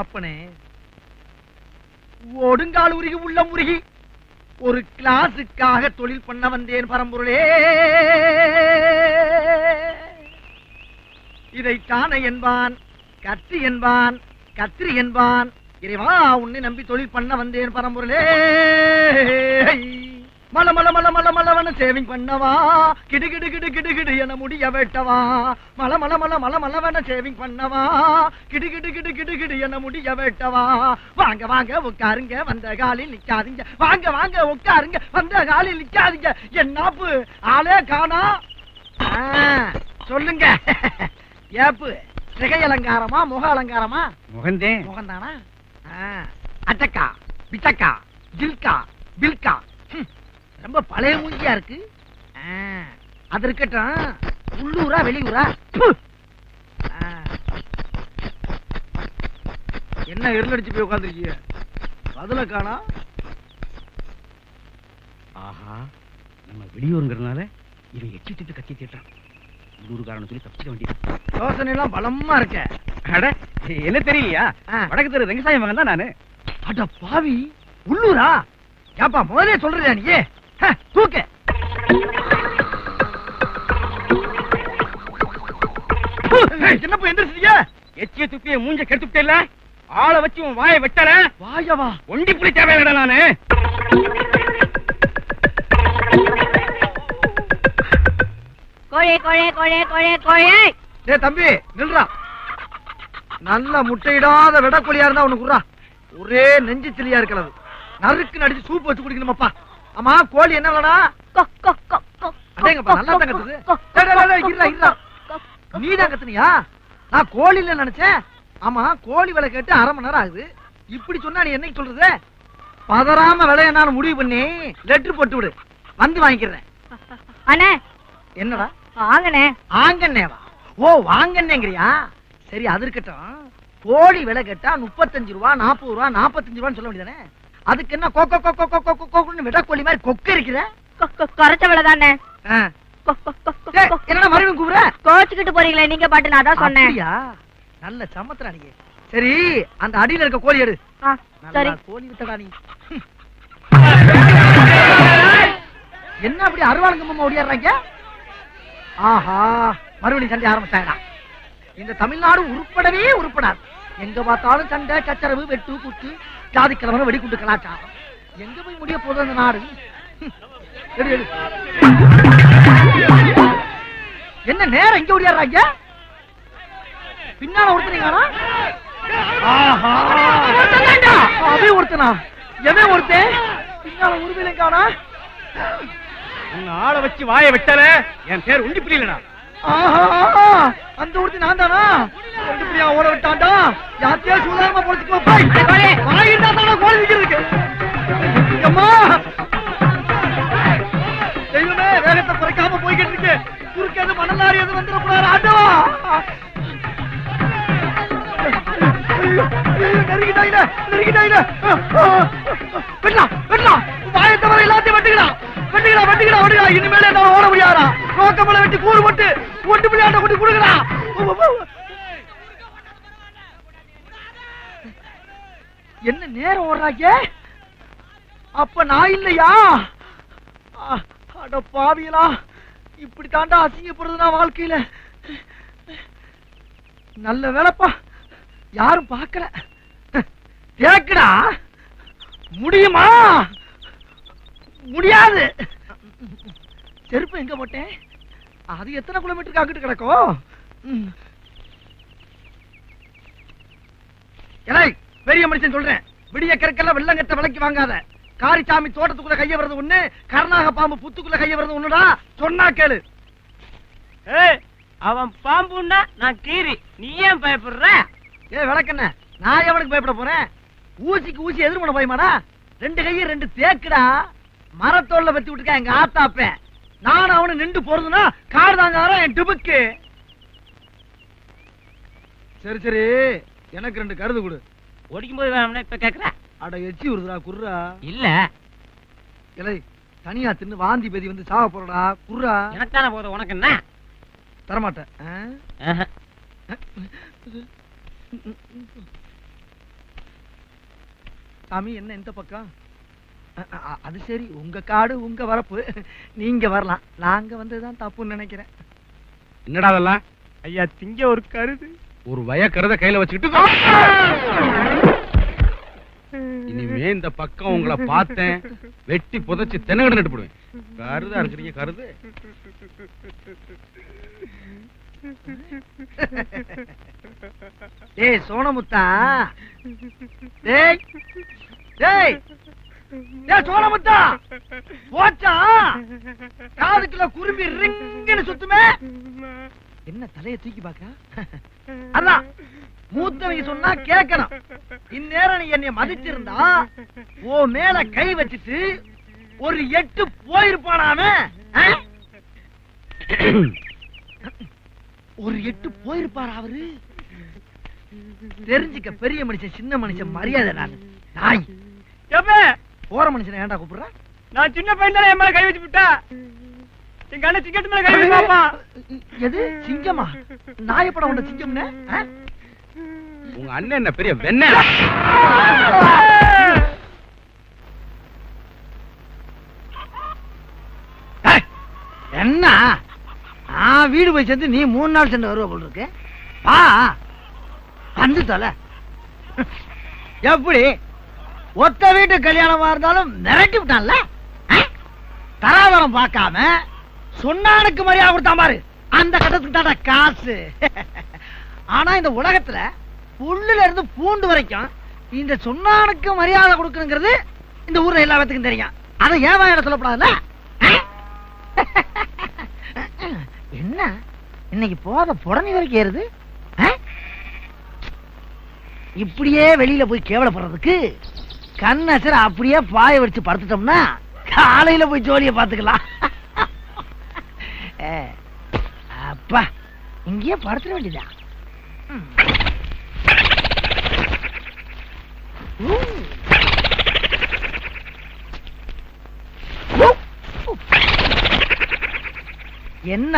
அப்பனே, ஒடுங்கால் உருகி உள்ள முருகி ஒரு கிளாஸுக்காக தொழில் பண்ண வந்தேன் பரம்பொருளே. இதை காண என்பான், கத்தி என்பான், கத்திரி என்பான். இறைவா, உன்னை நம்பி தொழில் பண்ண வந்தேன் பரம்பொருளே. மல மல மல மல மலவன சேவிங் பண்ணவா, கிடு கிடு கிடு கிடு கிடு என முடிய வெட்டவா. மல மல மல மல மலவன சேவிங் பண்ணவா, கிடு கிடு கிடு கிடு கிடு என முடிய வெட்டவா. வாங்க வாங்க உட்காருங்க, வந்த காலில் நிக்காதீங்க. வாங்க வாங்க உட்காருங்க, வந்த காலில் நிக்காதீங்க. என்னாப்பு ஆளே காணா. சொல்லுங்க, ஏப்பு சிகை அலங்காரமா முக அலங்காரமா? முகந்தே. முகந்தானா? அட்டக்கா பிச்சக்கா ஜில்கா பில்கா. ரொம்ப பழைய மூஞ்சியா இருக்கு. அது இருக்கட்டும், உள்ளூரா வெளியூரா? என்ன எருளடிச்சு போய் உட்காந்துருக்கீங்க? பதில காணா. ஆஹா, நம்ம வெளியூருங்கிறதுனால இவன் எச்சி திட்டு கத்தி திட்டான். உள்ளூர்காரன்னு சொல்லி தப்பிச்சுக்க வேண்டியது. யோசனை எல்லாம் பலமா இருக்க. என்ன தெரியலையா? வடக்கு தெரு வெங்கசாயம் மகன் தான் நானு. அட பாவி, உள்ளூரா? ஏப்பா முதலே சொல்றியா நீ? தூக்க. என்னப்பா எந்திரிச்சிட்டீங்க? எச்சிய துப்பிய மூஞ்ச கெடுத்துட்டேல்ல, ஆளை வச்சு உன் வாயை வெட்டற. வாயவா? ஒண்டி புலி தேவையில்லடா நானு. கோழே கோழே கோழே கோழே கோழே. டேய் தம்பி, நில்றா. நல்ல முட்டையிடாத விடக்கோழியா இருந்தா உனக்கு குறா. ஒரே நெஞ்சு சிலியா இருக்கிறது. நறுக்கு நடிச்சு சூப் வச்சு குடிக்கணுமாப்பா. ஆமா, கோழி என்ன விலடா? அடேங்கப்பா, நல்லா தான் கத்துது. நீதான் கத்துனியா? நான் கோழி இல்ல நினைச்சேன். ஆமா, கோழி விலை கேட்டு 1/2 மணி நேரம் ஆகுது. இப்படி சொன்னா நீ என்னைக்கு சொல்றது? பதறாம விலை என்னால முடிவு பண்ணி லெட்டர் போட்டு விடு, வந்து வாங்கிக்கிறேன். அண்ணே. என்னடா? வாங்கண்ணே. ஆங்கண்ணேவா? ஓ, வாங்கண்ணேங்கிறியா? சரி, அது இருக்கட்டும். கோழி விலை கேட்டா 35 ரூபா 40 ரூபா 45 ரூபான்னு சொல்ல வேண்டியதானே? அதுக்கு என்ன கொக்கோ கொக்கோ கொக்கோ கொக்கோன்னு விடக்கோழி மாதிரி கொக்க இருக்கிற? குறைச்ச விலை தானே. என்னடா மறுபடியும் கூப்பிடுற? கோச்சுக்கிட்டு போறீங்களே நீங்க பாட்டு. நான் தான் சொன்னேன். நல்ல சமத்துறா நீங்க. சரி, அந்த அடியில இருக்க கோழி எடு. சரி. கோழி வித்தடா நீ. என்ன அப்படி அருவாளுங்கம்மா ஓடியாடுறாங்க? ஆஹா, மறுபடியும் சண்டை ஆரம்பிச்சாங்கடா. இந்த தமிழ்நாடு உருப்படவே உருப்படாது. எங்க பார்த்தாலும் சண்டை சச்சரவு வெட்டு குத்து ஜாதி கிழமை வெடிக்குண்டு கலாச்சாரம். எங்க போய் முடிய போதும் அந்த நாடு? என்ன நேரம் எங்க ஓடியாடுறாங்க? பின்னால ஒருத்தனீங்களா? அதே ஒருத்தனா? எவன் ஒருத்தன்? பின்னால உருவிலைங்கானா? உங்க ஆளை வச்சு வாயை வெட்டல. என் பேர் உண்டி புரியலடா. அந்த ஒருத்தி நான் தானா? ஓட விட்டாண்டா. யாத்தியா சுதாரமா போறதுக்கு வாயிருந்தா தானே கோழிக்கிறதுக்கு. அம்மா தெய்வமே, வேகத்தை குறைக்காம போய்கிட்டு இருக்கு. குறுக்கேது மணலாரி எது வந்துடக்கூடாது. ஆண்டவா, நெருங்கிட்டாயில நெருங்கிட்டாயில. வெட்டலாம் வெட்டலாம், வாயை தவிர எல்லாத்தையும் வெட்டுகிறான். வெட்டுகிறா வெட்டுகிறா வெட்டுகிறா. இனிமேல என்ன ஓட முடியாதா? ரோக்கமலை வெட்டி கூறு போட்டு ஒட்டு பிள்ளையாட்ட கொண்டு கொடுக்கிறா. என்ன நேரம் ஓடுறாங்க? அப்ப நான் இல்லையா? அட பாவியலா, இப்படி தாண்டா அசிங்கப்படுறதுனா வாழ்க்கையில. நல்ல வேலைப்பா, யாரும் பார்க்கல. கேக்குடா, முடியுமா? முடியாது. செருப்பு எங்க போட்டேன்? அது எத்தனை கிலோமீட்டருக்கு அங்கிட்டு கிடக்கும்? பெரிய மனுஷன் சொல்றேன், விடிய கற்கெல்லாம் வெள்ளங்கட்ட விலைக்கு வாங்காத. காரிச்சாமி தோட்டத்துக்குள்ள கைய வருது ஒண்ணு, கர்நாக பாம்பு புத்துக்குள்ள கைய வருது ஒண்ணுடா. சொன்னா கேளு. அவன் பாம்புன்னா நான் கீரி, நீ ஏன் பயப்படுற? விளக்கண்ண, நான் எவனுக்கு பயப்பட போறேன்? ஊசிக்கு ஊசி எதிர் பண்ண பயமாடா? 2 கையும் 2 தேக்குடா. மரத்தோல்ல வச்சு விட்டுக்க எங்க ஆத்தாப்பேன். நானும் அவனு நின்று போறதுன்னா காடு தாங்க என் டிபுக்கு. சரி சரி, எனக்கு 2 கருது கொடு. ஓடிக்கும் போது வேணும்னா இப்ப கேக்குற? அட எச்சி வருதுடா, குர்ரா. இல்ல இலை தனியா தின்னு வாந்தி பேதி வந்து சாவ போறடா, குர்ரா. எனக்கு தானே போதும், உனக்கு என்ன? தரமாட்டேன். சாமி என்ன இந்த பக்கம்? அது சரி, உங்க காடு உங்க வரப்பு, நீங்க வரலாம். நாங்க வந்ததுதான் தப்புன்னு நினைக்கிறேன். என்னடா அதெல்லாம்? ஐயா திங்க ஒரு கருது. ஒரு வயக்கறத கையில வச்சுக்கிட்டு இனிமே இந்த பக்கம் உங்களை பார்த்தேன் வெட்டி புதைச்சு தென்னகடை நட்டு போடுவேன். கருதா இருக்கிறீங்க கருது. டேய் சோனமுத்தா, டேய் டேய் டேய் சோனமுத்தா, போச்சா காதுக்குள்ள குரும்பி ரிங்குன்னு சுத்துமே. என்ன தலையை தூக்கி பாக்க? அதான் மூத்தவங்க சொன்னா கேட்கணும். இந்நேரம் நீ என்னை மதிச்சிருந்தா ஓ மேல கை வச்சுட்டு ஒரு 8 போயிருப்பானாமே. ஒரு 8 போயிருப்பாரா அவரு? தெரிஞ்சுக்க, பெரிய மனுஷன் சின்ன மனுஷன் மரியாதை. நான் நாய் போற மனுஷன் ஏன்டா கூப்பிடுற? நான் சின்ன பையன் தானே என் மேல கை வச்சு விட்டா. எங்க அண்ணன் சிங்கத்து மேல கை வச்சு. எது சிங்கமா? நாயப்படம் உண்ட சிங்கம்னு? உங்க அண்ணன் என்ன பெரிய வெண்ண? என்ன வீடு போய் சேர்ந்து நீ 3 நாள் சென்று வருவ போல் இருக்கு. பா வந்து தொலை. எப்படி ஒத்த வீட்டு கல்யாணமா இருந்தாலும் மிரட்டி விட்டான்ல. தராதரம் பார்க்காம சொன்னானுக்கு மரியாதை கொடுத்தான் பாரு. அந்த கட்டத்துக்கு தான காசு. ஆனா இந்த உலகத்துல புல்லுல இருந்து பூண்டு வரைக்கும் இந்த சொன்னானுக்கு மரியாதை கொடுக்கணுங்கிறது இந்த ஊர்ல எல்லாத்துக்கும் தெரியும். அதை ஏன் இடம் சொல்லப்படாதுல்ல? என்ன இன்னைக்கு போத புடனி வரைக்கும் ஏறுது. இப்படியே வெளியில போய் கேவலப்படுறதுக்கு கண்ணசர அப்படியே பாய வச்சு படுத்துட்டோம்னா காலையில போய் ஜோலிய பாத்துக்கலாம். அப்பா இங்கேயே படுத்துட வேண்டியதா. என்ன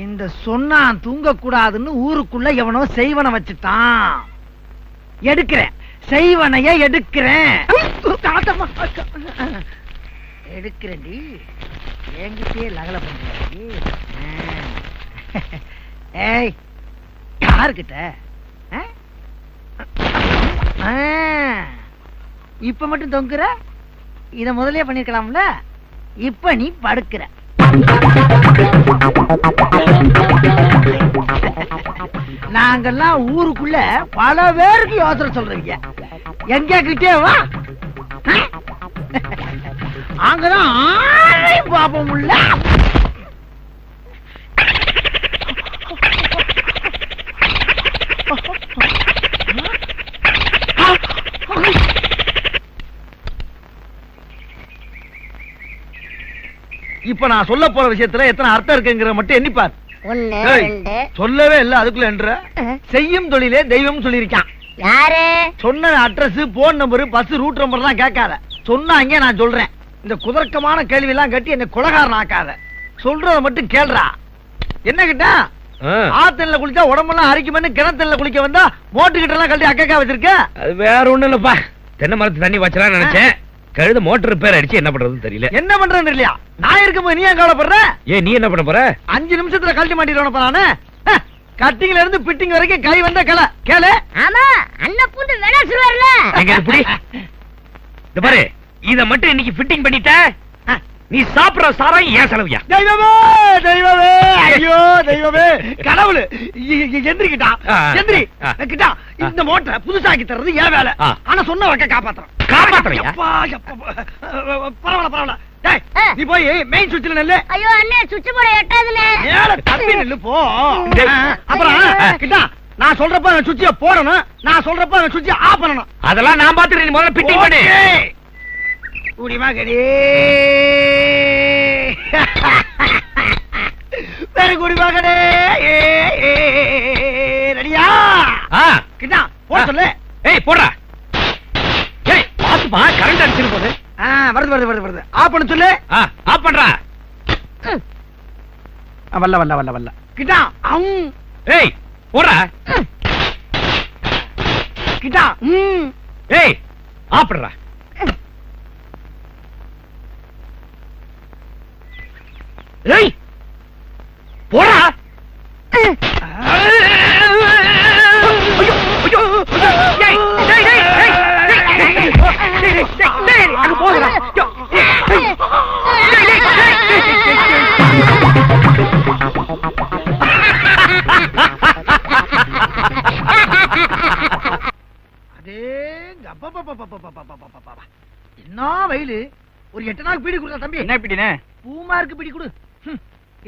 இந்த சொன்னான் தூங்க கூடாதுன்னு ஊருக்குள்ள எவனோ செய்வன வச்சுட்டான். எடுக்கிறேன், செய்வனைய எடுக்கிறேன். எடுக்கிறேன்டி, என்கிட்டயே லகல பண்றீ. ஏய் யாருக்கிட்ட? இப்ப மட்டும் தொங்குற? இத முதலே பண்ணிருக்கலாம்ல. இப்ப நீ படுக்கிற. நாங்கெல்லாம் ஊருக்குள்ள பல பேருக்கு யோசனை சொல்றீங்க. எங்க கிட்டே வா, அங்கதான் ஆளையும் பாப்போம். உள்ள இப்ப நான் சொல்ல போற விஷயத்துல எத்தனை அர்த்தம் இருக்குங்கிற மட்டும் எண்ணிப்பார். சொல்லவே இல்ல, அதுக்குள்ள என்ற செய்யும் தொழிலே தெய்வம் சொல்லிருக்கான். யாரு சொன்ன address, phone number, bus route number எல்லாம் கேட்காத. சொன்னாங்க நான் சொல்றேன். இந்த குதர்க்கமான கேள்வி எல்லாம் கட்டி என்ன குலகாரன் ஆக்காத. சொல்றத மட்டும் கேள்றா. என்ன கிட்ட ஆத்தல்ல குளிச்சா உடம்பெல்லாம் அரிக்குமென்னு கிணத்துல குளிக்க வந்தா மோட்டு கிட்ட எல்லாம் கழட்டி அக்கா வச்சிருக்க. அது வேற ஒண்ணு இல்லப்பா, தென்னை மரத்து தண்ணி வச்சலாம்னு நினைச்சேன். கழுத மோட்டர் ரிப்பேர் அடிச்சு என்ன பண்றதுன்னு தெரியல. என்ன பண்றேன்னு இல்லையா? நான் இருக்கும்போது நீ ஏன் கவலைப்படுற? ஏன் நீ என்ன பண்ண போற? 5 நிமிஷத்துல கழட்டி மாட்டிடுவானப்பா நானு. கட்டிங்ல இருந்து பிட்டிங் வரைக்கும் கை வந்த கலை கேளு. ஆமா, அண்ணா பூண்டு வேணா சொல்லுவார்ல. எங்க இப்படி இந்த பாரு, இத மட்டும் இன்னைக்கு ஃபிட்டிங் பண்ணிட்ட, நீ சாப்பிடுற சாராயம் ஏன் செலவியா? தெய்வமே தெய்வமே ஐயோ தெய்வமே கடவுள் எந்திரிக்கிட்டா எந்திரி கிட்டா இந்த மோட்டரை புதுசாக்கி தர்றது ஏன் வேலை. ஆனா சொன்ன வக்க காப்பாத்துறோம். பரவாயில்ல பரவாயில்ல. நீ போய் மெயின் சுவிட்ச்ல நெல்லு. ஐயோ அண்ணே சுவிட்ச் போட எட்டாதுல மேல தப்பி நெல்லு போ. அப்புறம் கிட்டா நான் சொல்றப்ப சுவிட்ச போடணும், நான் சொல்றப்ப சுவிட்ச ஆஃப் பண்ணணும். அதெல்லாம் நான் பாத்துறேன். நீ முதல்ல பிட்டிங் பண்ணு. குடிமகனே வேறு குடிமகனே ரெடியா? கிட்டா போட சொல்லு. ஏய் போடுறா. ஏய் பாத்துப்பா கரண்ட் அடிச்சிரு போகுது. வருது வருது வருது வருது. ஆஃப் பண்ண சொல்லு. ஆஃப் பண்றா. வல்ல வல்ல வல்ல வல்ல. கிட்டா ஏய் போடுறா. கிட்டா ஏய் ஆஃப் பண்றா. ஏய் போடா. அங்க போகல. என்ன வெயிலு. ஒரு 8 நாள் பீடி கொடுத்தா தம்பி. என்ன பிடினே? பூமாருக்கு பீடி கொடு.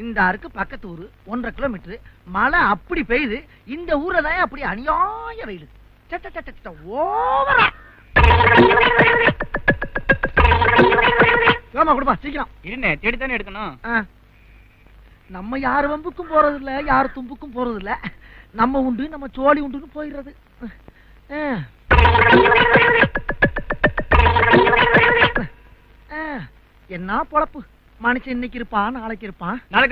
இந்த ஆருக்கு பக்கத்து ஊரு 1.5 கிலோமீட்டர். மழை அப்படி பெய்யுது. இந்த ஊர்ல தான் அப்படி அநியாய வெயிலு. ஓவரா. கொடுப்பா சீக்கிரம். இருண்ணே தேடி தானே எடுக்கணும். நம்ம யார் வம்புக்கும் போறது இல்ல, யார் தும்புக்கும் போறது இல்ல. நம்ம உண்டு நம்ம சோழி உண்டுன்னு போயிடுறது. என்ன பொழப்பு. மனுஷன் இன்னைக்கு இருப்பான் நாளைக்கு இருப்பான். நாளை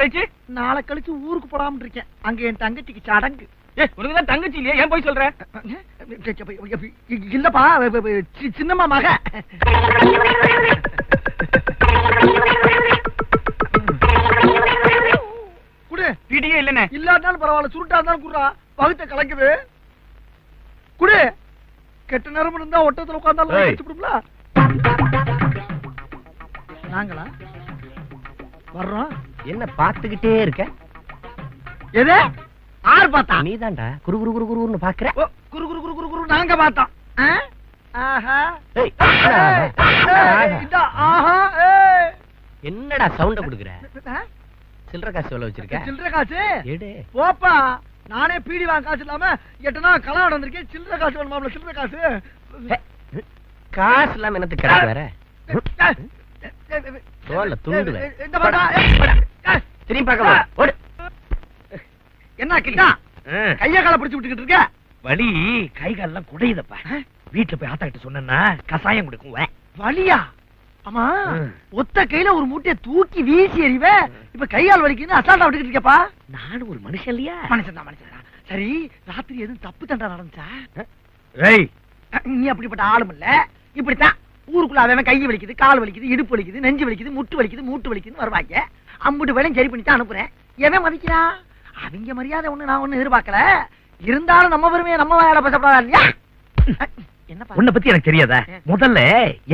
கழிச்சு ஊருக்கு போடாம இருக்கேன். அங்க என் தங்கச்சிக்கு சடங்கு. உனக்குதான் தங்கச்சி இல்லையா? ஏன் போய் சொல்ற? இல்லப்பா சின்னம்மா மக. குடு. பீடியே இல்லனே. இல்லாட்டாலும் பரவாயில்ல, சுருட்டா இருந்தாலும் குடுறா. பகுத்த கலக்குது. குடு. கெட்ட நேரம் இருந்தா ஒட்டத்துல உட்கார்ந்தாலும் வச்சு விடுங்களா? நாங்களா வர்றோம். என்ன பாத்துக்கிட்டே இருக்க? எது? ஆறு பார்த்தா? நீதான்டா குரு குரு குரு குருன்னு பாக்குற. குரு குரு குரு குரு குரு நாங்க பார்த்தோம். என்னடா சவுண்ட குடுக்குற? சில்லற காசு எவ்வளவு வச்சிருக்க? சில்லற காசு எடு. போப்பா. நானே பீடி வாங்க காசு இல்லாம 8 நாள் கலா நடந்திருக்கேன். சில்லற காசு வேணுமாம்ல? சில்லற காசு காசு இல்லாம என்னத்து கிடக்கு வேற? தோல்ல துண்டுல திரும்பி பார்க்க ஓடு. என்ன கிட்டா கைய கால பிடிச்சு விட்டுக்கிட்டு இருக்க? வலி கை காலெல்லாம் குடையுதப்பா. வீட்டுல போய் ஆத்தா கிட்ட சொன்னா கசாயம் கொடுக்கும். வலியா? ஆமா ஒத்த கையில ஒரு மூட்டையை தூக்கி வீசி எறிவ. இப்ப கையால் வலிக்குன்னு அசால்ட்டா விட்டுக்கிட்டு இருக்கப்பா. நானும் ஒரு மனுஷன் இல்லையா? மனுஷன் தான் மனுஷன் தான். சரி ராத்திரி எதுவும் தப்பு தண்டா நடந்துச்சா? நீ அப்படிப்பட்ட ஆளும் இல்ல. இப்படித்தான் ஊருக்குள்ள அவன் கை வலிக்குது, கால் வலிக்குது, இடுப்பு வலிக்குது, நெஞ்சு வலிக்குது, முட்டு வலிக்குது, மூட்டு வலிக்குதுன்னு வருவாங்க. அம்புட்டு வேலையும் சரி பண்ணி தான் அனுப்புறேன். எவன் மதிக்கிறான்? அவங்க மரியாதை ஒண்ணு நான் ஒண்ணு எதிர்பார்க்கல. இருந்தாலும் நம்ம பெருமையை நம்ம வாயால பேசப்படாதா இல்லையா? என்ன உன்னை பத்தி எனக்கு தெரியாதா? முதல்ல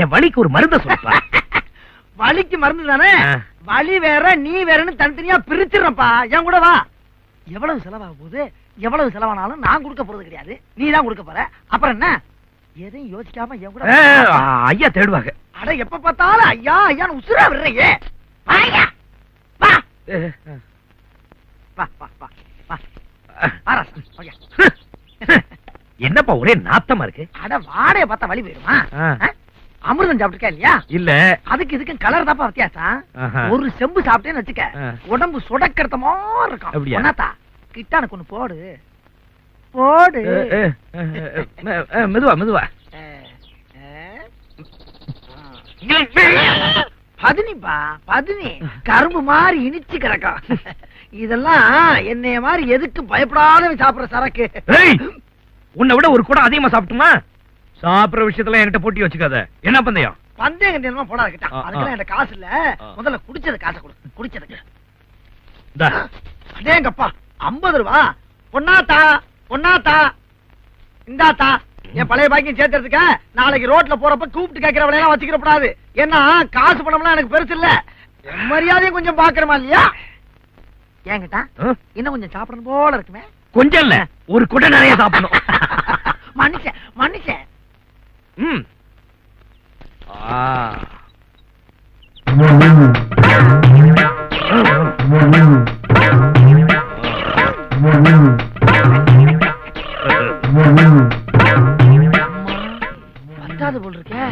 என் வலிக்கு ஒரு மருந்து சொல்லுப்பா. வலிக்கு மருந்து தானே? வலி வேற நீ வேறன்னு தனித்தனியா பிரிச்சிடறப்பா. என் கூட வா. எவ்வளவு செலவாக போகுது? எவ்வளவு செலவானாலும் நான் கொடுக்க போறது கிடையாது, நீ தான் கொடுக்க போற. அப்புறம் என்ன? எதையும் யோசிக்காம என் கூட ஐயா தேடுவாங்க. அட எப்ப பார்த்தாலும் ஐயா ஐயான்னு உசுரா விடுறையே. வாயா வா வா வா வா வா. என்னப்பா ஒரே நாத்தமா இருக்கு? அட வாடைய பார்த்தா வலி போயிருமா? அமிர்தம் சாப்பிட்டுருக்கா இல்லையா? இல்ல. அதுக்கு இதுக்கும் கலர் தாப்பா வித்தியாசம். ஒரு செம்பு சாப்பிட்டேன்னு வச்சுக்க உடம்பு சுடக்கிறத மாதிரி இருக்கும். என்னத்தா கிட்டானுக்கு ஒண்ணு போடு போடு. மெதுவா மெதுவா. பதினிப்பா பதினி கரும்பு மாதிரி இனிச்சு கிடக்கும். இதெல்லாம் என்னைய மாதிரி எதுக்கு பயப்படாத சாப்பிடுற சரக்கு. உன்னை விட ஒரு கூட அதிகமா சாப்பிட்டுமா? சாப்பிடுற விஷயத்துல என்கிட்ட போட்டி வச்சுக்காத. என்ன பந்தயம்? பந்தயம் கண்டிப்பா போடாது கிட்ட. அதுக்கெல்லாம் என்கிட்ட காசு இல்ல. முதல்ல குடிச்சது காசை கொடு. குடிச்சதுக்கு அடேங்கப்பா 50 ரூபா. பொன்னாத்தா பொன்னாத்தா இந்தாத்தா என் பழைய பாக்கியம் சேர்த்துறதுக்க. நாளைக்கு ரோட்ல போறப்ப கூப்பிட்டு கேட்கிற விலையெல்லாம் வச்சுக்கிற கூடாது. ஏன்னா காசு பணம்லாம் எனக்கு பெருசு இல்ல. மரியாதையும் கொஞ்சம் பாக்குறமா இல்லையா? ஏங்கிட்டா இன்னும் கொஞ்சம் சாப்பிடணும் போல இருக்குமே. கொஞ்சம் இல்ல, ஒரு குடை நிறைய சாப்பிடணும். மனுஷன் மனுஷன். ம். பத்தாது போல் இருக்கே.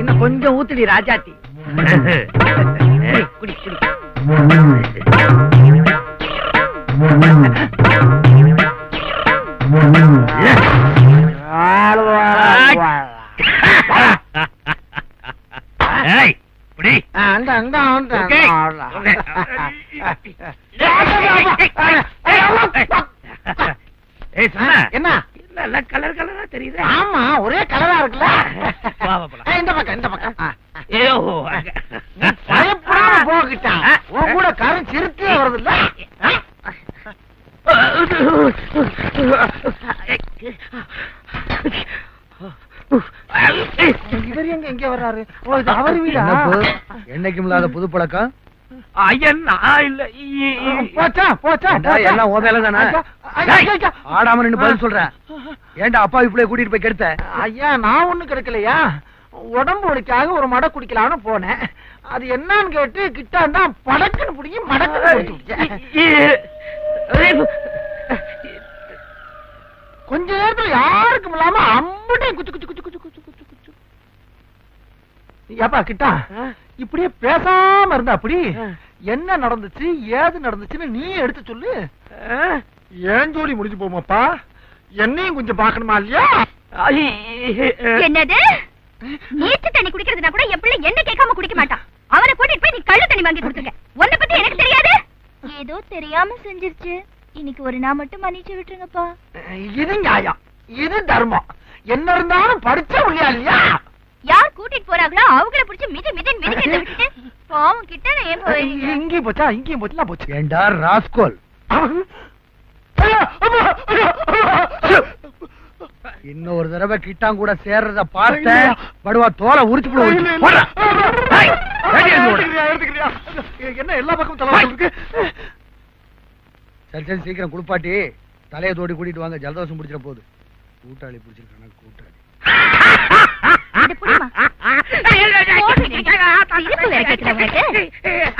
இன்னும் கொஞ்சம் ஊத்துடி ராஜாத்தி. குடி குடி. ஏய், புடி. ஓகே. ஏய், சொன்னா. என்ன இல்ல, கலர் கலரா தெரியுது. ஆமா ஒரே கலரா இருக்குல்ல. வா, வா, போலாம். இந்த பக்கம் இந்த பக்கம். ஐயோ, அங்க. பயப்படாம போகிட்டான். உன் கூட கரை சிறுத்தே வருது இல்ல. இவர் எங்க எங்க வர்றாரு? ஓ, இது அவர் வீடா? என்னைக்கும் இல்லாத புது பழக்கம். ஐயா, நான் இல்ல. போச்சா போச்சா ஏண்டா, எல்லாம் உன் வேலை தானே? ஆடாம நின்னு பதில் சொல்ற. ஏன்டா அப்பா இப்படியே கூட்டிட்டு போய் கெடுத்த? ஐயா நான் ஒண்ணு கிடைக்கலையா, உடம்பு வலிக்காக ஒரு மடை குடிக்கலாம்னு போனேன். அது என்னன்னு கேட்டு கிட்டாண்டா படக்குன்னு பிடிக்கி மடக்குன்னு கொஞ்ச நேரத்துல யாருக்கும் இல்லாம அம்புட்டையும் குச்சு குச்சு குச்சு குச்சு குச்சு குச்சு குச்சு. ஏப்பா கிட்டா இப்படியே பேசாம இருந்தா அப்படி என்ன நடந்துச்சு ஏது நடந்துச்சுன்னு நீ எடுத்து சொல்லு. ஏன் ஜோலி முடிஞ்சு போமாப்பா, என்னையும் கொஞ்சம் பாக்கணுமா இல்லையா? என்னது? நீச்சு தண்ணி குடிக்கிறதுனா கூட எப்படி என்ன கேட்காம குடிக்க மாட்டான். அவனை கூட்டிட்டு போய் நீ கள்ளு தண்ணி வாங்கி கொடுத்துருக்க. உன்னை பத்தி எனக்கு தெரியாது. ஏதோ தெரியாம செஞ்சிருச்சு. இன்னைக்கு ஒரு நாள் மட்டும் மன்னிச்சு விட்டுருங்கப்பா. இது நியாயம், இது தர்மம். என்ன இருந்தாலும் படிச்ச இல்லையா இல்லையா? யார் கூட்டிட்டு போறாங்களோ அவங்கள புடிச்சு மிதி மிதி மிதிக்கிறத விட்டுட்டு பாவம் கிட்ட ஏன் போவீங்க? இங்கேயும் போச்சா இங்கேயும் போச்சுலாம் போச்சு. ஏண்டா ராஸ்கோல், இன்னொரு தடவை கிட்டான் கூட சேர்றத பார்த்த படுவா தோலை உரிச்சு போடுவா. என்ன எல்லா பக்கமும் தலை இருக்கு. சரி சரி, சீக்கிரம் குளிப்பாட்டி தலையை தோடி கூட்டிட்டு வாங்க, ஜலதோஷம் பிடிச்சிட போகுது. கூட்டாளி பிடிச்சிருக்கான கூட்டாளி. இது புடிமா? போடுங்க. திருப்பு வேற கேக்குதா உங்களுக்கு?